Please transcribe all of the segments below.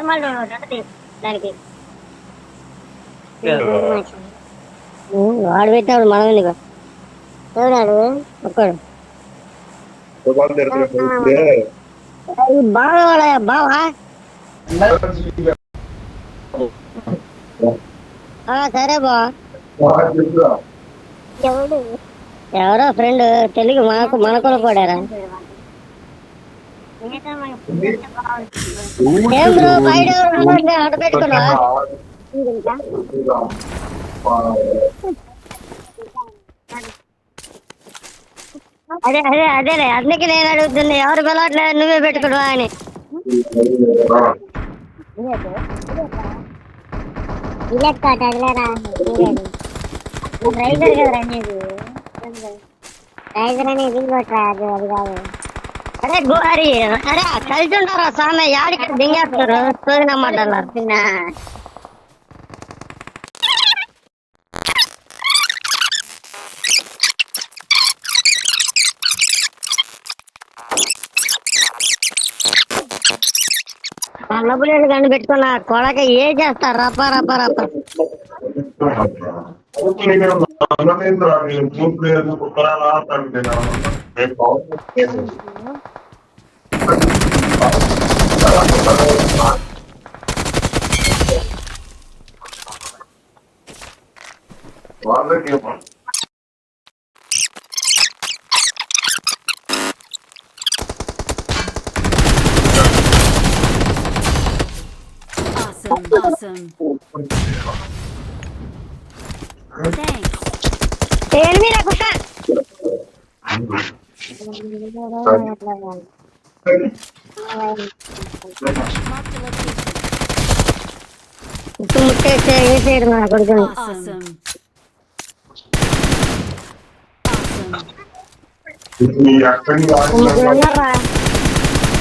Normal దానికి వాడు పెట్టాడు మనం ఎందుకు ఎవడాడు ఒక్కడు బాగా వాడయా బావా సరే బా ఎవరో ఫ్రెండ్ తెలుగు మనకు పడారా ఏం బ్రో బయట ఆట పెట్టుకున్నా అదేలే అందుకే నేను అడుగుతుంది ఎవరు పిలవట్లేదు నువ్వే పెట్టుకున్నావా అని రైజర్ కదా అనేది రైజర్ అనేది ఇంకోట్రాదు అది కాదు అరే గోరి అరే కలిసి ఉంటారా స్వామి యాడికి దింగేస్తారు సోదినమ్మంటారు చిన్న నల్లబులేడు కండి పెట్టుకున్నా కొడక ఏ చేస్తారు రప్ప రప్ప రప్ప Awesome. Thanks. Enemy na kuka. Tumutte side na kodukonu. Awesome.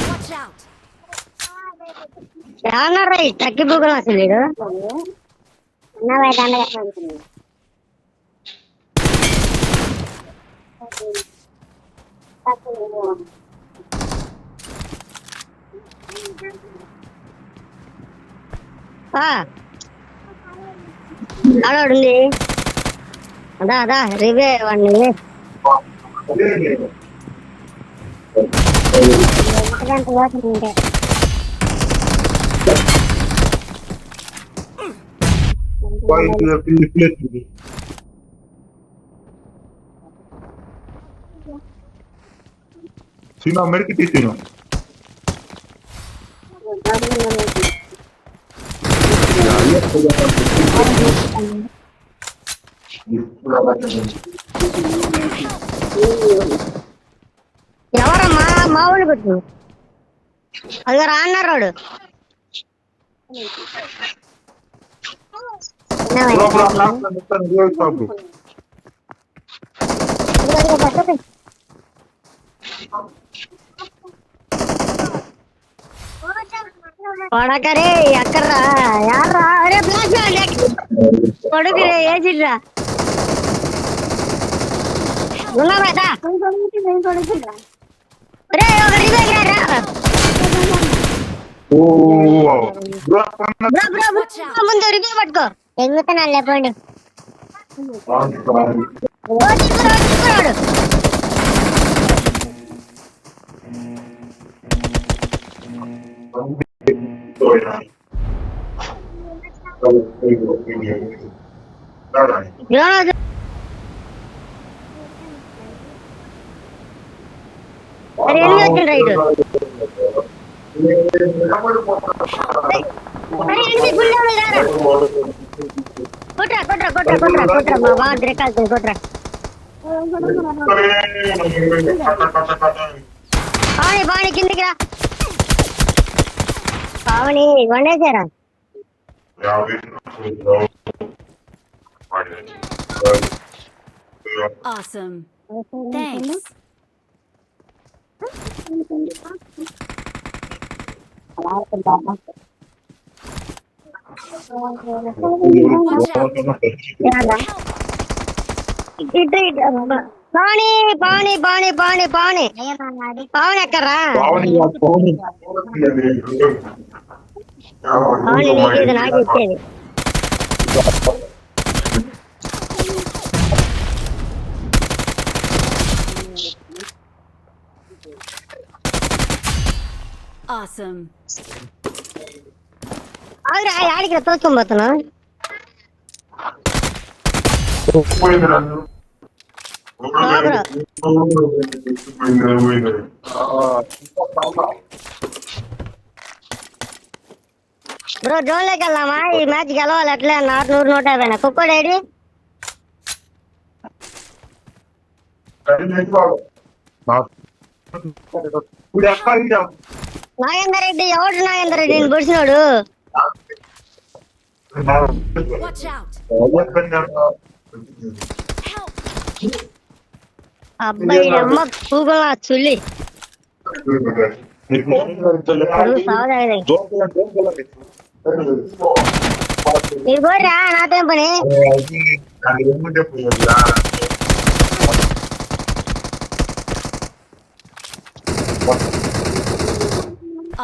Watch out. యానరా తగ్గి బుగలు అసలు వీడు ఆడోడుంది అదా రివే వాడిని ఉంటే Sino America Tino. ఎవరమ్మా మా ఊళ్ళు పెట్టు అది రాన్నాడు కొడకరే ఎక్కడ్రా యాడ్రా అరే బ్లాక్ కొడుకురే ఏజిడ్రా ఉన్నారా అరే ఒక రివైవ్ రా ముందు రివైవ్ పట్టుకో ఎగుతున్నా లేపండి అరే ఎన్ని వచ్చింది రైట్ అరే ఎన్ని గుండెలు రారా కొట్రా మా బాగా దిరకాల్సింది కొట్రా పావని కిందికి రా పావని వండేసారా Awesome. Thanks. పావని ఎక్కడ్రా అవును నీకు ఇది నాకు ఇచ్చేది. Awesome. అవునా యాడికి తోచుకోబోతున్నావు? బ్రో జోన్ లోకి వెళ్దామా? ఈ మ్యాచ్ గెలవాలి అట్లే 100-150 కుక్కడు ఏడి నాగేందర్ రెడ్డి. ఎవడు నాగేందర్ రెడ్డి? నేను పొడిచినోడు. Watch out. Help. అబ్బాయి అమ్మ కూగులా చుల్లి సావదాది. మీరు పోయిరా నాతో పని.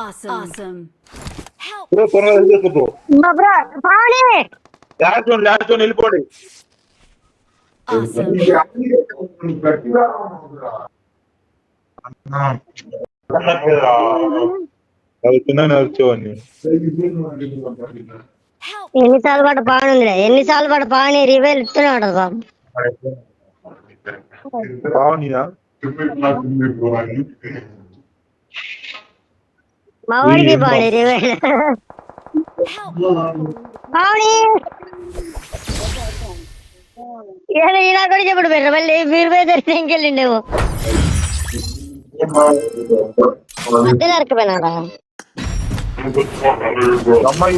Awesome. Help. బ్రో పావని వెళ్ళిపోండి. Awesome. వచ్చేవాడిని. Help. ఎన్నిసార్లు పడ్డ పావని ఉందిలే. ఎన్నిసార్లు పడ్డ పావని రివేల్ ఇస్తూనే ఉంటది బాబు. బాగున్నాయా? మా వాడికి పావని రివేల్. పావని ఏదో ఇలా కూడా చెప్పుడు పెట్టరు. మళ్ళీ మీరు పోయి దర్శనం ఇంకెళ్ళిండేమో మధ్యలో అరకపోయినారా? అమ్మాయి